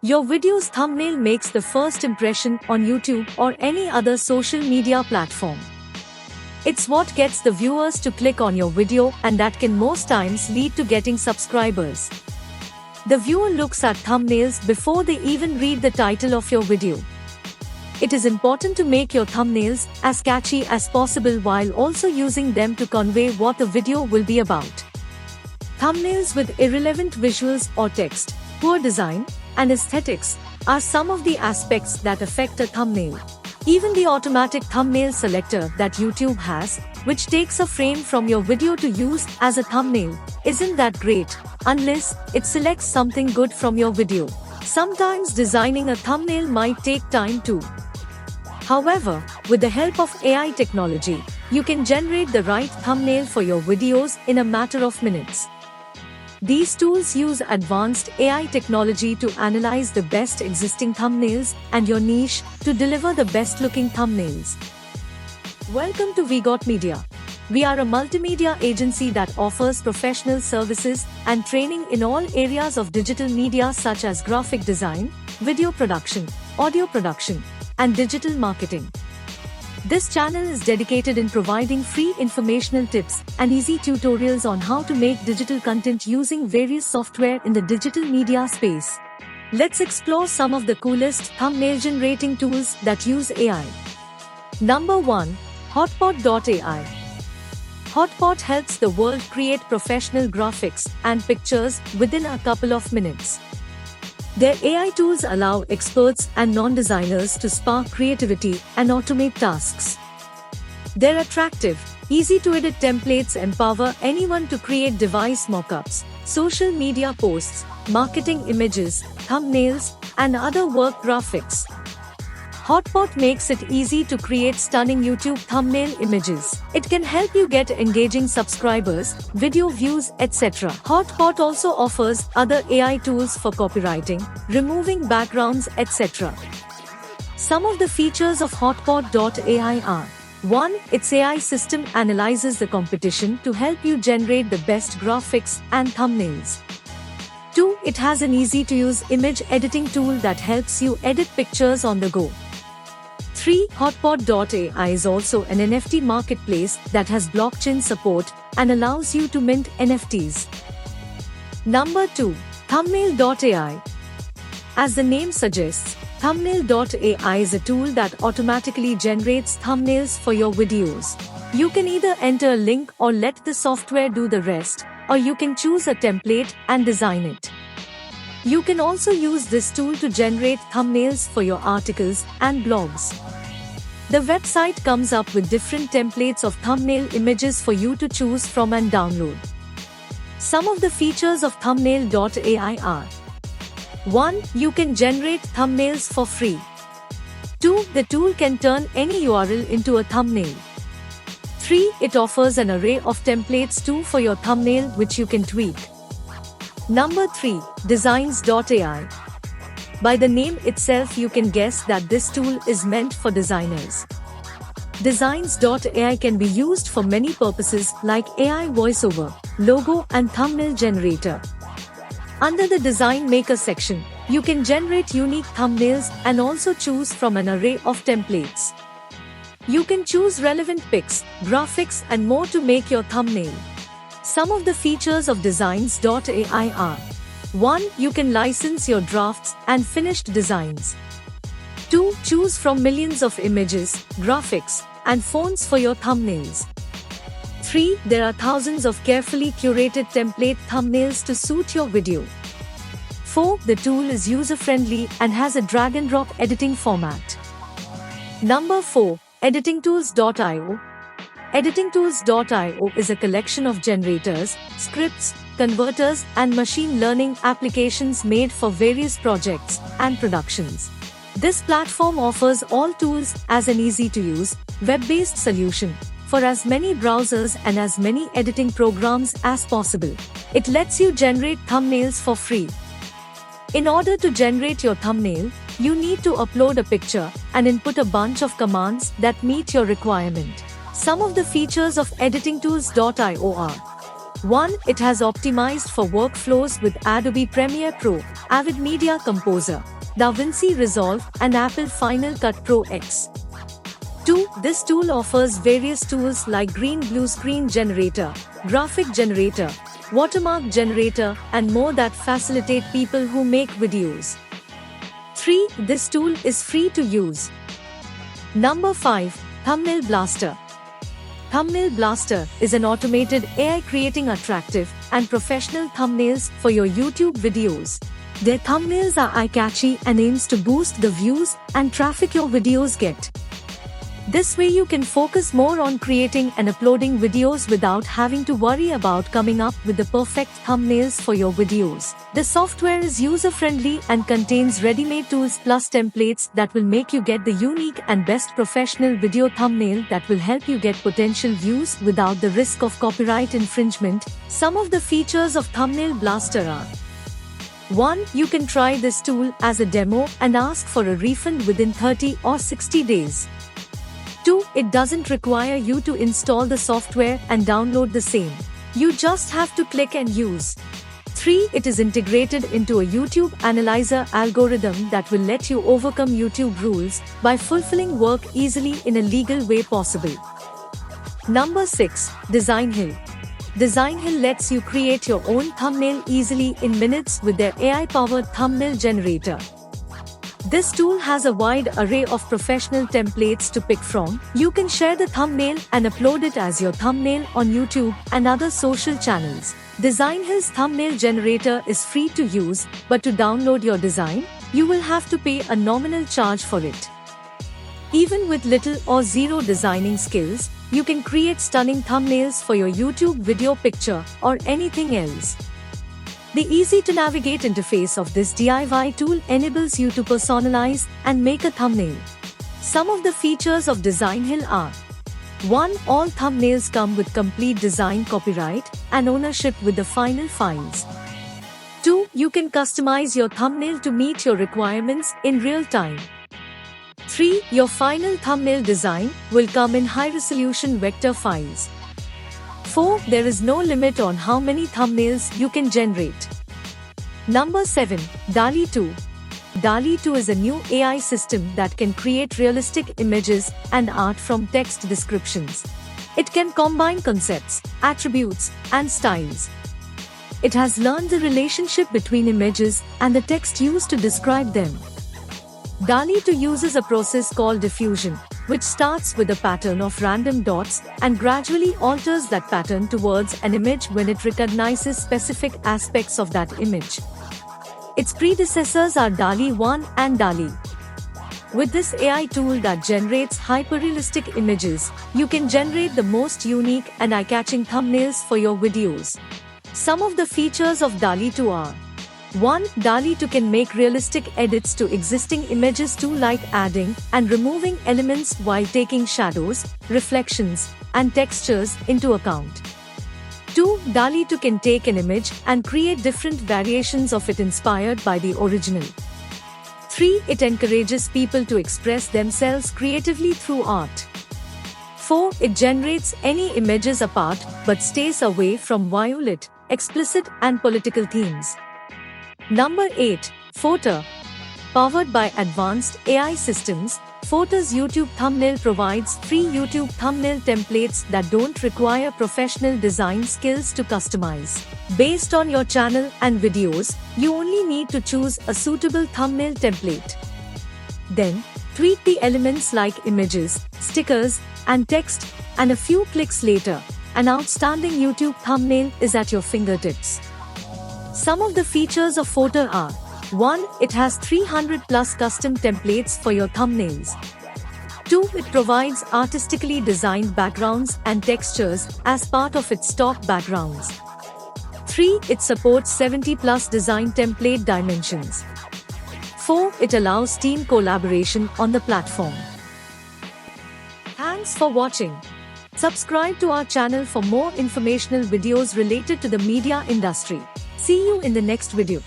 Your video's thumbnail makes the first impression on YouTube or any other social media platform. It's what gets the viewers to click on your video, and that can most times lead to getting subscribers. The viewer looks at thumbnails before they even read the title of your video. It is important to make your thumbnails as catchy as possible while also using them to convey what the video will be about. Thumbnails with irrelevant visuals or text, poor design, and aesthetics are some of the aspects that affect a thumbnail. Even the automatic thumbnail selector that YouTube has, which takes a frame from your video to use as a thumbnail, isn't that great, unless it selects something good from your video. Sometimes designing a thumbnail might take time too. However, with the help of AI technology, you can generate the right thumbnail for your videos in a matter of minutes. These tools use advanced AI technology to analyze the best existing thumbnails and your niche to deliver the best-looking thumbnails. Welcome to WeGotMedia. We are a multimedia agency that offers professional services and training in all areas of digital media such as graphic design, video production, audio production, and digital marketing. This channel is dedicated in providing free informational tips and easy tutorials on how to make digital content using various software in the digital media space. Let's explore some of the coolest thumbnail generating tools that use AI. Number 1. Hotpot.AI. Hotpot helps the world create professional graphics and pictures within a couple of minutes. Their AI tools allow experts and non-designers to spark creativity and automate tasks. Their attractive, easy-to-edit templates empower anyone to create device mockups, social media posts, marketing images, thumbnails, and other work graphics. Hotpot makes it easy to create stunning YouTube thumbnail images. It can help you get engaging subscribers, video views, etc. Hotpot also offers other AI tools for copywriting, removing backgrounds, etc. Some of the features of Hotpot.AI are: 1. Its AI system analyzes the competition to help you generate the best graphics and thumbnails. 2. It has an easy-to-use image editing tool that helps you edit pictures on the go. 3. Hotpot.AI is also an NFT marketplace that has blockchain support and allows you to mint NFTs. Number 2. Thumbnail.AI. As the name suggests, Thumbnail.AI is a tool that automatically generates thumbnails for your videos. You can either enter a link or let the software do the rest, or you can choose a template and design it. You can also use this tool to generate thumbnails for your articles and blogs. The website comes up with different templates of thumbnail images for you to choose from and download. Some of the features of Thumbnail.AI are: 1. You can generate thumbnails for free. 2. The tool can turn any URL into a thumbnail. 3. It offers an array of templates too for your thumbnail which you can tweak. Number 3. Designs.AI. By the name itself you can guess that this tool is meant for designers. Designs.AI can be used for many purposes like AI voiceover, logo and thumbnail generator. Under the Design Maker section, you can generate unique thumbnails and also choose from an array of templates. You can choose relevant pics, graphics and more to make your thumbnail. Some of the features of Designs.AI are: 1. You can license your drafts and finished designs. 2. Choose from millions of images, graphics, and fonts for your thumbnails. 3. There are thousands of carefully curated template thumbnails to suit your video. 4. The tool is user-friendly and has a drag-and-drop editing format. Number 4. EditingTools.io. EditingTools.io is a collection of generators, scripts, converters, and machine learning applications made for various projects and productions. This platform offers all tools as an easy-to-use, web-based solution for as many browsers and as many editing programs as possible. It lets you generate thumbnails for free. In order to generate your thumbnail, you need to upload a picture and input a bunch of commands that meet your requirement. Some of the features of EditingTools.io are: 1. It has optimized for workflows with Adobe Premiere Pro, Avid Media Composer, DaVinci Resolve, and Apple Final Cut Pro X. 2. This tool offers various tools like Bluescreen Generator, Graphic Generator, Watermark Generator, and more that facilitate people who make videos. 3. This tool is free to use. Number 5. Thumbnail Blaster. Thumbnail Blaster is an automated AI creating attractive and professional thumbnails for your YouTube videos. Their thumbnails are eye-catchy and aims to boost the views and traffic your videos get. This way you can focus more on creating and uploading videos without having to worry about coming up with the perfect thumbnails for your videos. The software is user-friendly and contains ready-made tools plus templates that will make you get the unique and best professional video thumbnail that will help you get potential views without the risk of copyright infringement. Some of the features of Thumbnail Blaster are: 1. You can try this tool as a demo and ask for a refund within 30 or 60 days. 2. It doesn't require you to install the software and download the same. You just have to click and use. 3. It is integrated into a YouTube analyzer algorithm that will let you overcome YouTube rules by fulfilling work easily in a legal way possible. Number 6. Designhill. Designhill lets you create your own thumbnail easily in minutes with their AI-powered thumbnail generator. This tool has a wide array of professional templates to pick from. You can share the thumbnail and upload it as your thumbnail on YouTube and other social channels. Designhill's thumbnail generator is free to use, but to download your design, you will have to pay a nominal charge for it. Even with little or zero designing skills, you can create stunning thumbnails for your YouTube video, picture, or anything else. The easy-to-navigate interface of this DIY tool enables you to personalize and make a thumbnail. Some of the features of Designhill are: 1. All thumbnails come with complete design copyright and ownership with the final files. 2. You can customize your thumbnail to meet your requirements in real time. 3. Your final thumbnail design will come in high-resolution vector files. 4. There is no limit on how many thumbnails you can generate. Number 7. DALL-E 2. DALL-E 2 is a new AI system that can create realistic images and art from text descriptions. It can combine concepts, attributes, and styles. It has learned the relationship between images and the text used to describe them. DALL-E 2 uses a process called diffusion, which starts with a pattern of random dots and gradually alters that pattern towards an image when it recognizes specific aspects of that image. Its predecessors are DALL-E 1 and DALL-E. With this AI tool that generates hyperrealistic images, you can generate the most unique and eye-catching thumbnails for your videos. Some of the features of DALL-E 2 are: 1. DALL-E 2 can make realistic edits to existing images too, like adding and removing elements while taking shadows, reflections, and textures into account. 2. DALL-E 2 can take an image and create different variations of it inspired by the original. 3. It encourages people to express themselves creatively through art. 4. It generates any images apart but stays away from violent, explicit, and political themes. Number 8. Photo. Powered by advanced AI systems, Photo's YouTube thumbnail provides free YouTube thumbnail templates that don't require professional design skills to customize. Based on your channel and videos, you only need to choose a suitable thumbnail template. Then, tweak the elements like images, stickers, and text, and a few clicks later, an outstanding YouTube thumbnail is at your fingertips. Some of the features of Photo are: 1. It has 300 plus custom templates for your thumbnails. 2. It provides artistically designed backgrounds and textures as part of its stock backgrounds. 3. It supports 70 plus design template dimensions. 4. It allows team collaboration on the platform. Thanks for watching. Subscribe to our channel for more informational videos related to the media industry. See you in the next video.